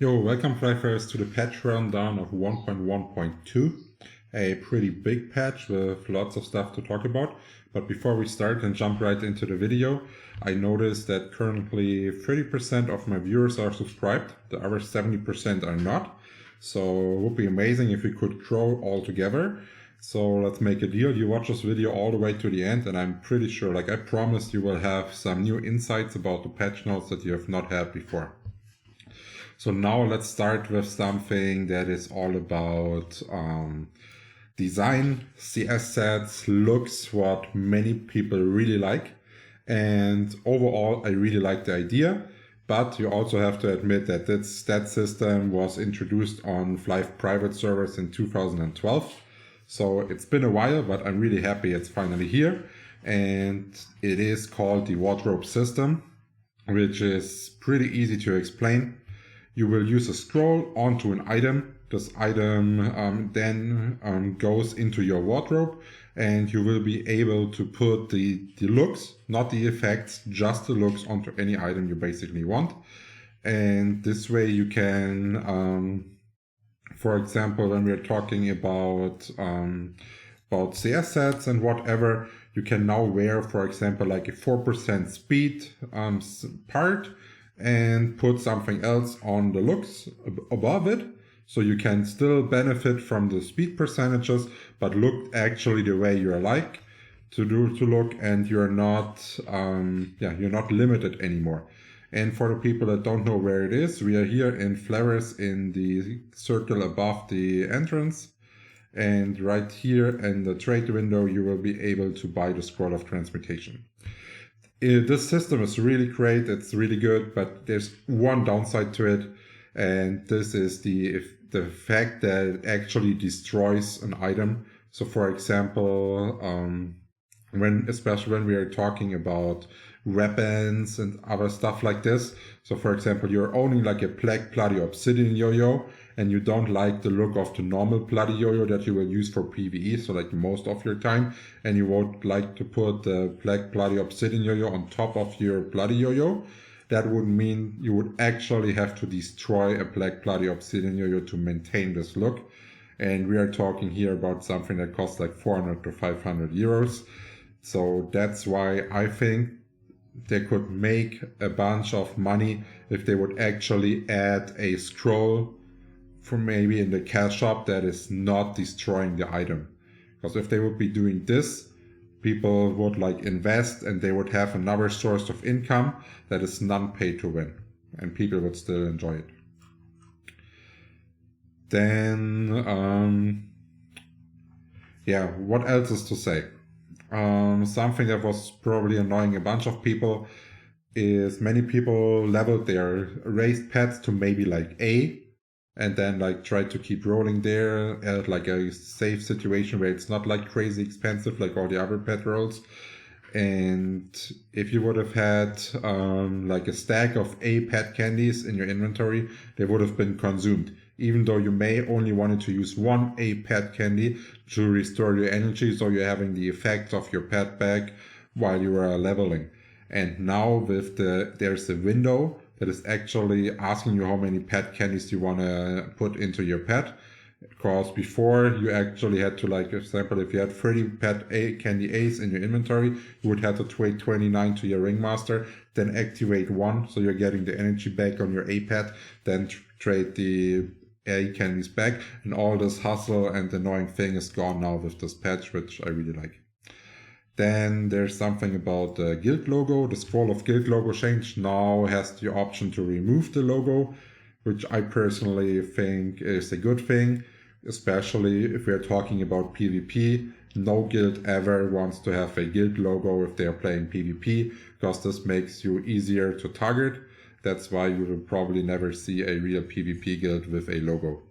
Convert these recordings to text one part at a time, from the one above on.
Yo, welcome Flyffers to the patch rundown of 1.1.2. A pretty big patch with lots of stuff to talk about. But before we start and jump right into the video, I noticed that currently 30% of my viewers are subscribed, the other 70% are not. So it would be amazing if we could grow all together. So let's make a deal. You watch this video all the way to the end and I'm pretty sure, I promise, you will have some new insights about the patch notes that you have not had before. So now let's start with something that is all about design, CS sets, looks, what many people really like. And overall, I really like the idea. But you also have to admit that that system was introduced on Flyff private servers in 2012. So it's been a while, but I'm really happy it's finally here. And it is called the wardrobe system, which is pretty easy to explain. You will use a scroll onto an item. This item then goes into your wardrobe and you will be able to put the looks, not the effects, just the looks onto any item you basically want. And this way you can, for example, when we're talking about CS sets and whatever, you can now wear, for example, like a 4% speed part, and put something else on the looks above it. So you can still benefit from the speed percentages, but look actually the way you like to look, and you're not limited anymore. And for the people that don't know where it is, we are here in Flyff in the circle above the entrance. And right here in the trade window, you will be able to buy the scroll of transmutation. This system is really great, it's really good, but there's one downside to it, and this is the fact that it actually destroys an item. So for example, especially when we are talking about weapons and other stuff like this. So for example, you're owning like a black bloody obsidian yo-yo and you don't like the look of the normal bloody yo-yo that you will use for PvE, so like most of your time, and you would like to put the black bloody obsidian yo-yo on top of your bloody yo-yo, that would mean you would actually have to destroy a black bloody obsidian yo-yo to maintain this look. And we are talking here about something that costs like 400 to 500 euros. So that's why I think they could make a bunch of money if they would actually add a scroll from maybe in the cash shop that is not destroying the item. Because if they would be doing this, people would invest and they would have another source of income that is non-pay to win, and people would still enjoy it. Then, what else is to say? Something that was probably annoying a bunch of people is many people leveled their raised pets to maybe A, and then try to keep rolling there at a safe situation where it's not crazy expensive like all the other pet rolls. And if you would have had a stack of A pet candies in your inventory, they would have been consumed, even though you may only wanted to use one A pet candy to restore your energy, so you're having the effects of your pet back while you are leveling. And now with there's a window that is actually asking you how many pet candies you want to put into your pet. Because before you actually had to, for example, if you had 30 pet candy A's in your inventory, you would have to trade 29 to your ringmaster, then activate one, so you're getting the energy back on your A pet, then trade the A candies back, and all this hustle and annoying thing is gone now with this patch, which I really like. Then there's something about the guild logo. The scroll of guild logo change now has the option to remove the logo, which I personally think is a good thing, especially if we're talking about PvP. No guild ever wants to have a guild logo if they're playing PvP, because this makes you easier to target. That's why you will probably never see a real PvP guild with a logo.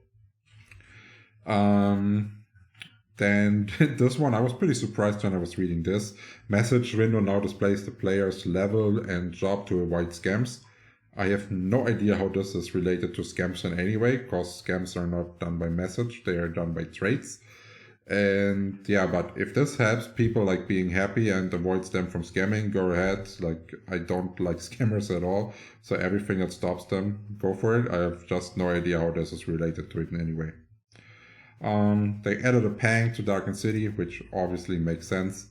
Then this one, I was pretty surprised when I was reading this. Message window now displays the player's level and job to avoid scams. I have no idea how this is related to scams in any way, because scams are not done by message, they are done by trades. And yeah, but if this helps people like being happy and avoids them from scamming, go ahead. Like, I don't like scammers at all, so everything that stops them, go for it. I have just no idea how this is related to it in any way. They added a pang to Darkened City, which obviously makes sense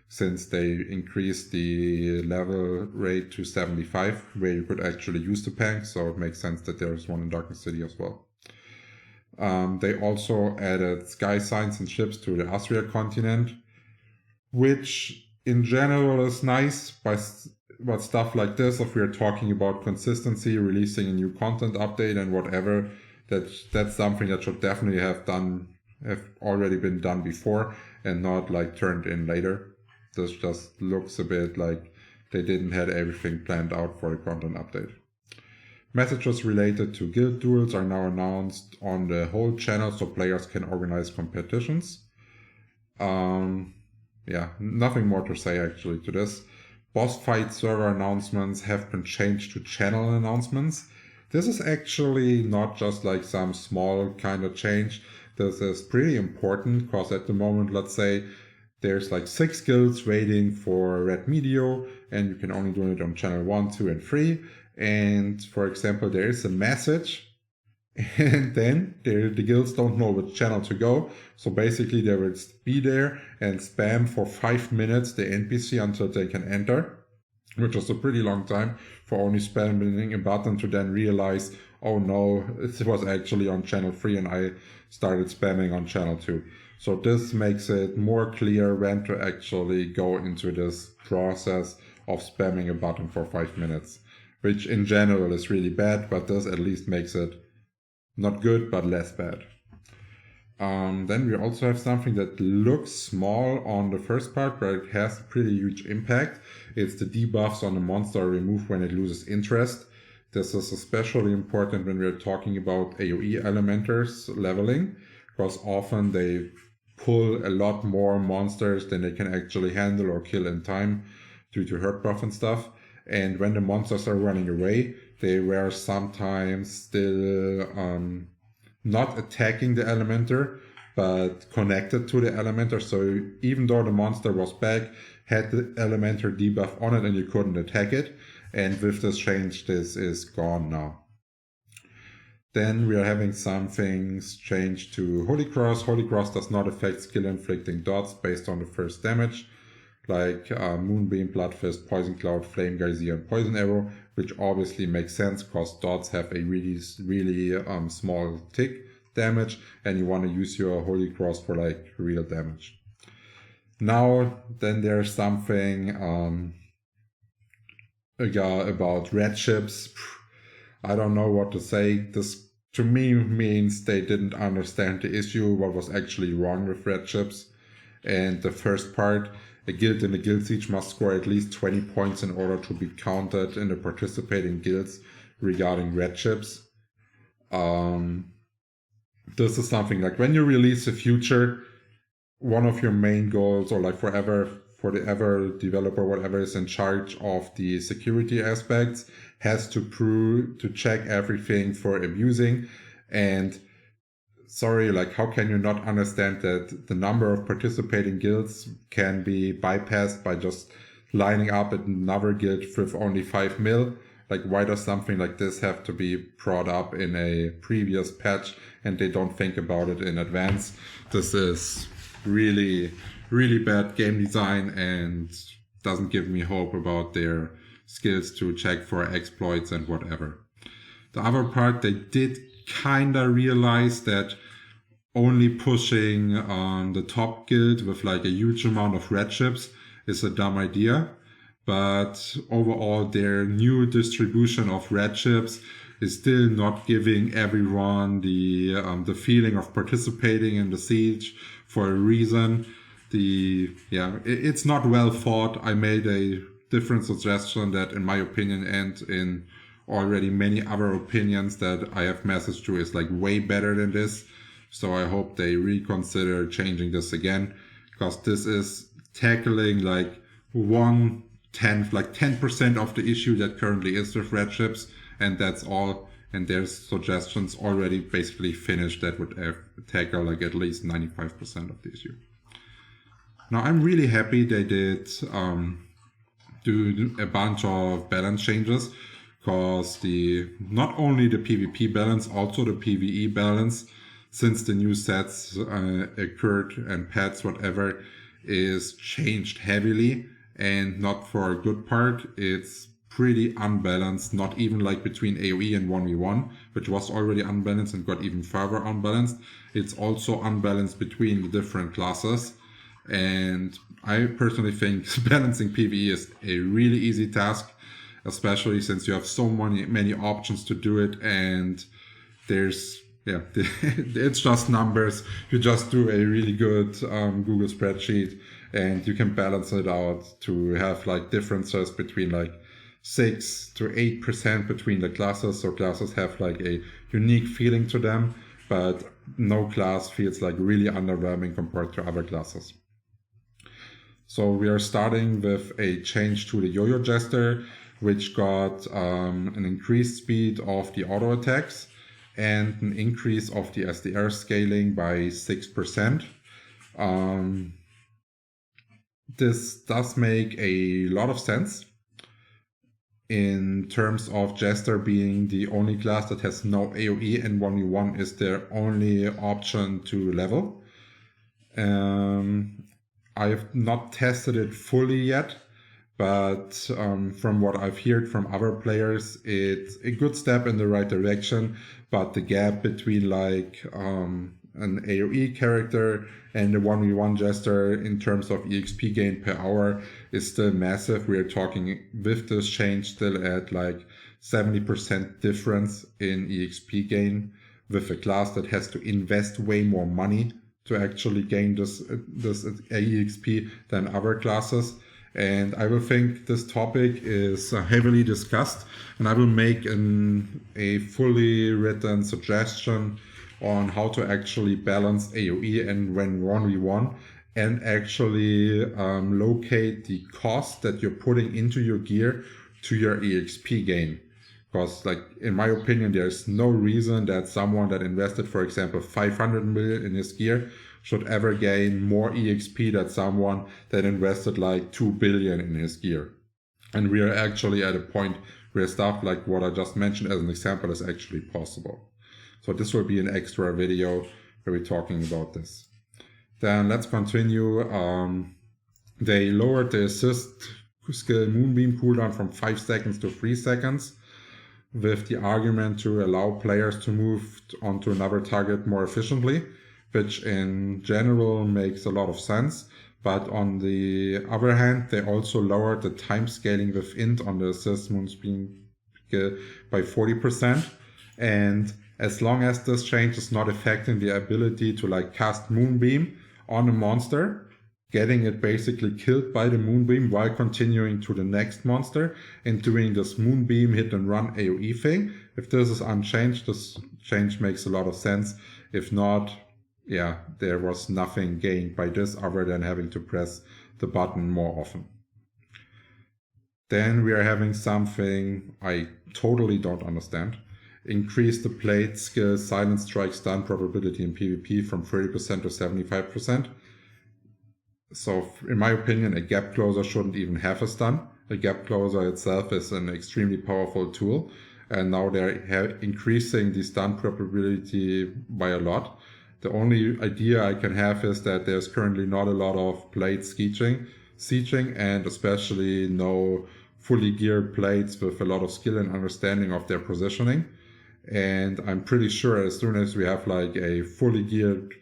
since they increased the level rate to 75, where you could actually use the pang, so it makes sense that there's one in Darkened City as well. They also added sky signs and ships to the Asria continent, which in general is nice, but stuff like this, if we're talking about consistency, releasing a new content update and whatever, that's something that should definitely have already been done before and not like turned in later. This just looks a bit like they didn't have everything planned out for the content update. Messages related to guild duels are now announced on the whole channel so players can organize competitions. Yeah, nothing more to say actually to this. Boss fight server announcements have been changed to channel announcements. This is actually not just like some small kind of change. This is pretty important because at the moment, let's say, there's like 6 guilds waiting for Red Meteor and you can only do it on channel 1, 2, and 3. And for example, there is a message and then the guilds don't know which channel to go. So basically they will be there and spam for 5 minutes the NPC until they can enter, which is a pretty long time for only spamming a button to then realize, oh no, it was actually on channel 3 and I started spamming on channel 2. So this makes it more clear when to actually go into this process of spamming a button for 5 minutes, which in general is really bad, but this at least makes it not good, but less bad. Then we also have something that looks small on the first part, but it has a pretty huge impact. It's the debuffs on the monster removed when it loses interest. This is especially important when we're talking about AoE elementers leveling, because often they pull a lot more monsters than they can actually handle or kill in time due to hurt buff and stuff. And when the monsters are running away, they were sometimes still not attacking the Elementer, but connected to the Elementer. So even though the monster was back, had the Elementer debuff on it and you couldn't attack it. And with this change, this is gone now. Then we are having some things changed to Holy Cross. Holy Cross does not affect skill inflicting dots based on the first damage, like Moonbeam, Blood Fist, Poison Cloud, Flame Geyser, and Poison Arrow, which obviously makes sense because dots have a really small tick damage and you want to use your Holy Cross for like real damage. Now then there's something about red ships. I don't know what to say. This to me means they didn't understand the issue, what was actually wrong with red ships. And the first part, a guild in a guild siege must score at least 20 points in order to be counted in the participating guilds regarding red ships. This is something like when you release a future, one of your main goals, or like for the ever developer, whatever is in charge of the security aspects, has to check everything for abusing. And sorry, like how can you not understand that the number of participating guilds can be bypassed by just lining up at another guild with only 5 mil? Like why does something like this have to be brought up in a previous patch and they don't think about it in advance? This is really, really bad game design and doesn't give me hope about their skills to check for exploits and whatever. The other part, they did kinda realize that only pushing on the top guild with like a huge amount of red ships is a dumb idea. But overall, their new distribution of red ships is still not giving everyone the feeling of participating in the siege for a reason. It's not well thought. I made a different suggestion that, in my opinion, and in already many other opinions that I have messaged to, is like way better than this. So I hope they reconsider changing this again, because this is tackling like 1/10, like 10% of the issue that currently is with red ships, and that's all. and their suggestions already basically finished that would tackle like at least 95% of the issue. Now I'm really happy they did do a bunch of balance changes, because not only the PvP balance, also the PvE balance, since the new sets occurred and pets, whatever, is changed heavily, and not for a good part. It's pretty unbalanced, not even like between AoE and 1v1, which was already unbalanced and got even further unbalanced. It's also unbalanced between the different classes. And I personally think balancing PvE is a really easy task, especially since you have so many options to do it, and it's just numbers. You just do a really good Google spreadsheet and you can balance it out to have like differences between like 6 to 8% between the classes. So classes have like a unique feeling to them, but no class feels like really underwhelming compared to other classes. So we are starting with a change to the Yo-Yo Jester, which got an increased speed of the auto attacks and an increase of the SDR scaling by 6%. This does make a lot of sense in terms of Jester being the only class that has no AoE, and 1v1 is their only option to level. I've not tested it fully yet, but from what I've heard from other players, it's a good step in the right direction, but the gap between like an AoE character and the 1v1 Jester in terms of EXP gain per hour is still massive. We are talking with this change still at like 70% difference in EXP gain with a class that has to invest way more money to actually gain this EXP than other classes. And I will think this topic is heavily discussed, and I will make a fully written suggestion on how to actually balance AoE and when 1v1, and actually locate the cost that you're putting into your gear to your EXP gain. Because like, in my opinion, there's no reason that someone that invested, for example, 500 million in his gear should ever gain more EXP than someone that invested like 2 billion in his gear. And we are actually at a point where stuff like what I just mentioned as an example is actually possible. So this will be an extra video where we're talking about this. Then let's continue. They lowered the assist skill Moonbeam cooldown from 5 seconds to 3 seconds with the argument to allow players to move onto another target more efficiently, which in general makes a lot of sense. But on the other hand, they also lowered the time scaling with int on the assist Moonbeam by 40%. And as long as this change is not affecting the ability to like cast Moonbeam on a monster, getting it basically killed by the Moonbeam while continuing to the next monster and doing this Moonbeam hit and run AoE thing, if this is unchanged, this change makes a lot of sense. If not, yeah, there was nothing gained by this other than having to press the button more often. Then we are having something I totally don't understand. Increase the plate skill silent strike stun probability in PvP from 30% to 75%. So in my opinion, a gap closer shouldn't even have a stun. A gap closer itself is an extremely powerful tool, and now they're increasing the stun probability by a lot. The only idea I can have is that there's currently not a lot of plate sieging, and especially no fully geared plates with a lot of skill and understanding of their positioning. And I'm pretty sure as soon as we have like a fully geared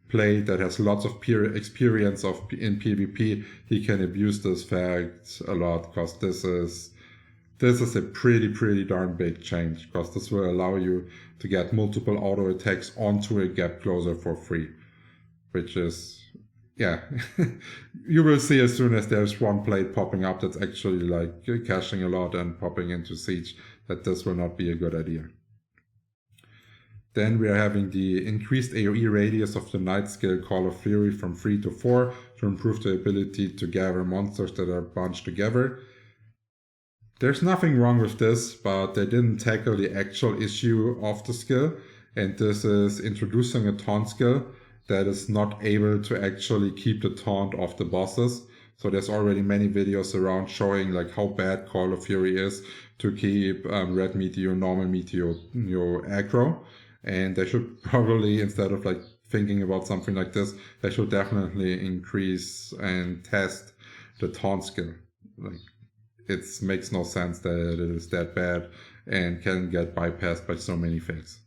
plate that has lots of experience in PvP, he can abuse this fact a lot, because this is a pretty darn big change, because this will allow you to get multiple auto attacks onto a gap closer for free, which is, yeah, you will see as soon as there's one plate popping up that's actually like caching a lot and popping into siege, that this will not be a good idea. Then we are having the increased AoE radius of the Night skill Call of Fury from 3 to 4 to improve the ability to gather monsters that are bunched together. There's nothing wrong with this, but they didn't tackle the actual issue of the skill, and this is introducing a taunt skill that is not able to actually keep the taunt of the bosses. So there's already many videos around showing like how bad Call of Fury is to keep red meteor, normal meteor, aggro, and they should probably, instead of like thinking about something like this, they should definitely increase and test the taunt skill. Like, it makes no sense that it is that bad and can get bypassed by so many things.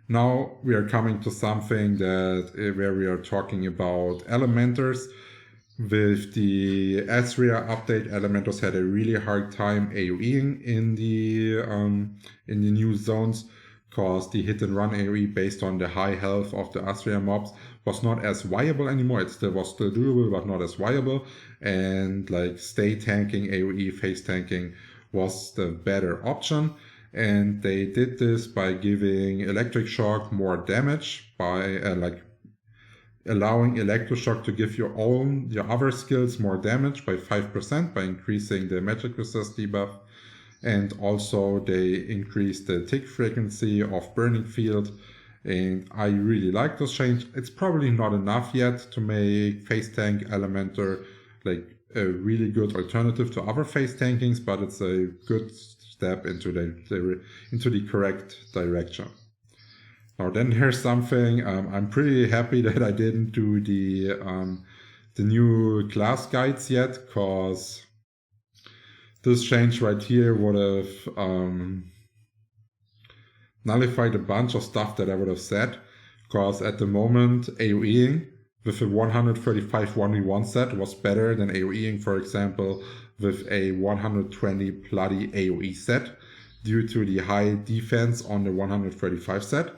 Now we are coming to something where we are talking about Elementors. With the Asria update, Elementors had a really hard time AoEing in the new zones, because the hit and run AoE based on the high health of the Asria mobs was not as viable anymore. It was still doable, but not as viable. And like stay tanking AoE, phase tanking was the better option. And they did this by giving Electric Shock more damage by allowing Electroshock to give your other skills more damage by 5% by increasing the magic resist debuff. And also they increased the tick frequency of Burning Field, and I really like this change. It's probably not enough yet to make phase tank Elementor like a really good alternative to other phase tankings, but it's a good step into the correct direction. Now then there's something, I'm pretty happy that I didn't do the new class guides yet, because this change right here would have nullified a bunch of stuff that I would have said, because at the moment AoEing with a 135 1v1 set was better than AoEing, for example, with a 120 bloody AoE set, due to the high defense on the 135 set.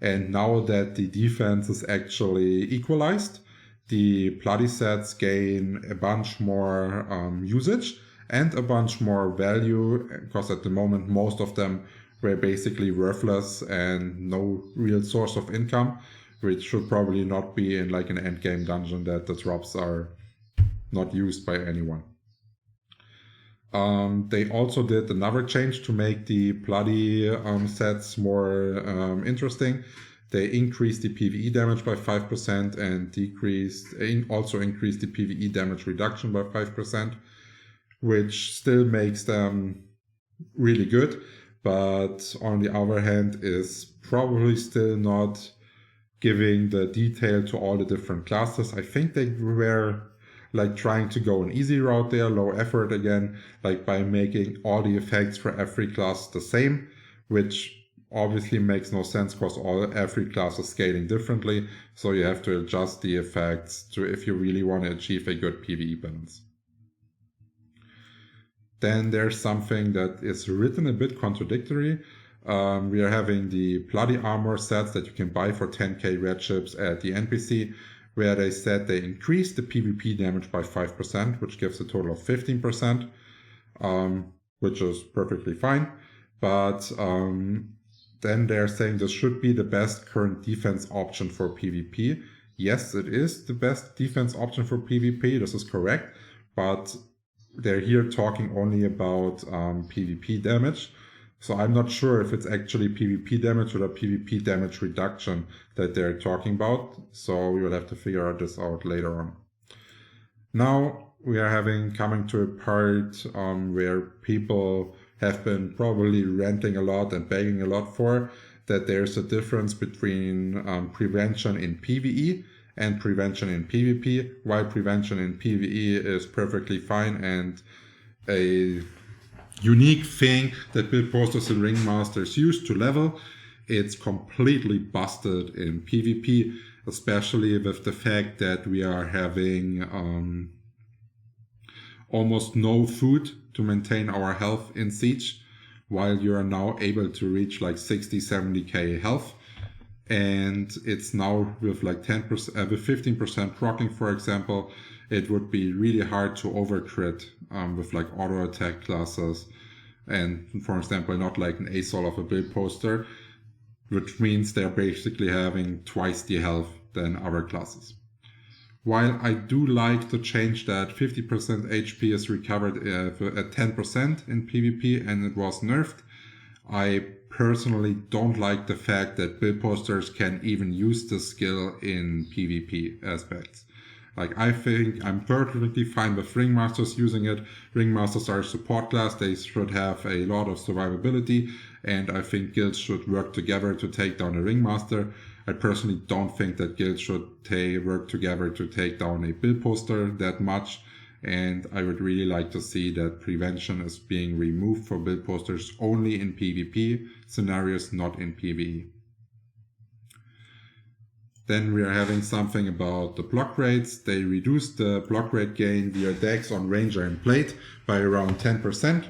And now that the defense is actually equalized, the bloody sets gain a bunch more usage and a bunch more value, because at the moment most of them were basically worthless and no real source of income, which should probably not be in like an endgame dungeon that the drops are not used by anyone. They also did another change to make the bloody sets more interesting. They increased the PvE damage by 5% and also increased the PvE damage reduction by 5%, which still makes them really good, but on the other hand is probably still not giving the detail to all the different classes. I think they were like trying to go an easy route there, low effort again, like by making all the effects for every class the same, which obviously makes no sense because every class is scaling differently, so you have to adjust the effects to if you really want to achieve a good PvE balance. Then there's something that is written a bit contradictory. We are having the bloody armor sets that you can buy for 10k red chips at the NPC, where they said they increased the PvP damage by 5%, which gives a total of 15%, which is perfectly fine. But then they're saying this should be the best current defense option for PvP. Yes, it is the best defense option for PvP, this is correct, but they're here talking only about PvP damage. So I'm not sure if it's actually PvP damage or the PvP damage reduction that they're talking about. So we will have to figure this out later on. Now we are coming to a part where people have been probably ranting a lot and begging a lot for, that there's a difference between prevention in PvE and prevention in PvP, while prevention in PvE is perfectly fine and a unique thing that build posters and ringmasters use to level. It's completely busted in PvP, especially with the fact that we are having almost no food to maintain our health in Siege, while you are now able to reach like 60-70k health. And it's now with like 10%, with 15% proccing, for example, it would be really hard to overcrit with like auto attack classes, and for example not like an ASOL of a build poster, which means they're basically having twice the health than other classes. While I do like the change that 50% HP is recovered at 10% in PvP and it was nerfed, I personally don't like the fact that build posters can even use the skill in PvP aspects. Like, I think I'm perfectly fine with Ringmasters using it. Ringmasters are a support class. They should have a lot of survivability, and I think guilds should work together to take down a Ringmaster. I personally don't think that guilds should work together to take down a build poster that much. And I would really like to see that prevention is being removed for build posters only in PvP scenarios, not in PvE. Then we are having something about the block rates. They reduced the block rate gain via dex on Ranger and Plate by around 10%,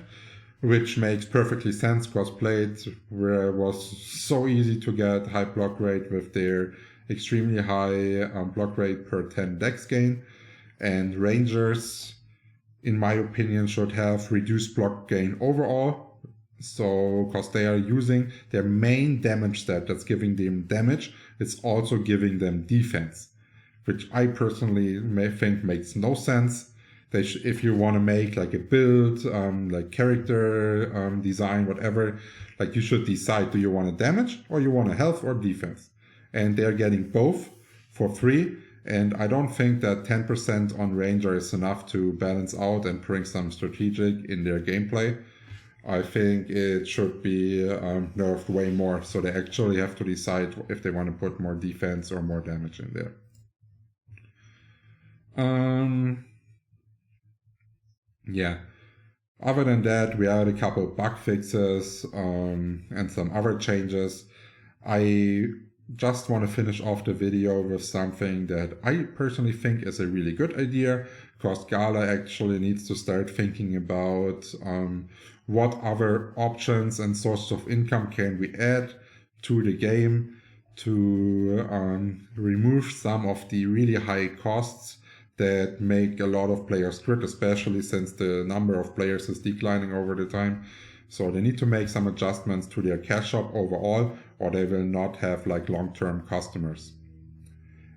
which makes perfectly sense because Plate was so easy to get high block rate with their extremely high block rate per 10 dex gain. And Rangers, in my opinion, should have reduced block gain overall. So, because they are using their main damage stat that's giving them damage, it's also giving them defense, which I personally may think makes no sense. If you want to make like a build, like character design, whatever, like you should decide, do you want a damage or you want a health or defense? And they're getting both for free. And I don't think that 10% on Ranger is enough to balance out and bring some strategic in their gameplay. I think it should be nerfed way more, so they actually have to decide if they want to put more defense or more damage in there. Yeah. Other than that, we had a couple of bug fixes and some other changes. I just want to finish off the video with something that I personally think is a really good idea, because Gala actually needs to start thinking about what other options and sources of income can we add to the game to remove some of the really high costs that make a lot of players quit, especially since the number of players is declining over the time. So they need to make some adjustments to their cash shop overall, or they will not have like long-term customers.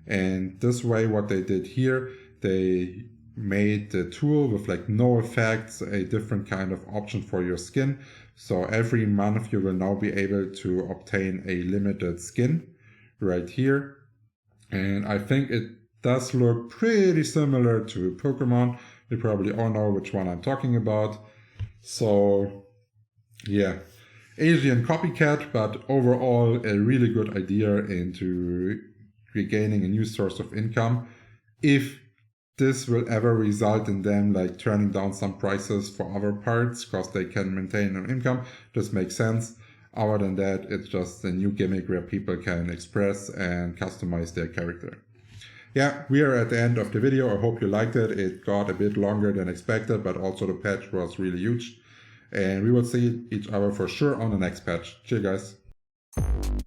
And this way, what they did here, they made the tool with like no effects a different kind of option for your skin. So every month you will now be able to obtain a limited skin right here. And I think it does look pretty similar to Pokemon. You probably all know which one I'm talking about. So yeah, Asian copycat, but overall a really good idea into regaining a new source of income. If this will ever result in them like turning down some prices for other parts because they can maintain an income, this makes sense. Other than that, it's just a new gimmick where people can express and customize their character. Yeah, we are at the end of the video. I hope you liked it. It got a bit longer than expected, but also the patch was really huge. And we will see each other for sure on the next patch. Cheers, guys.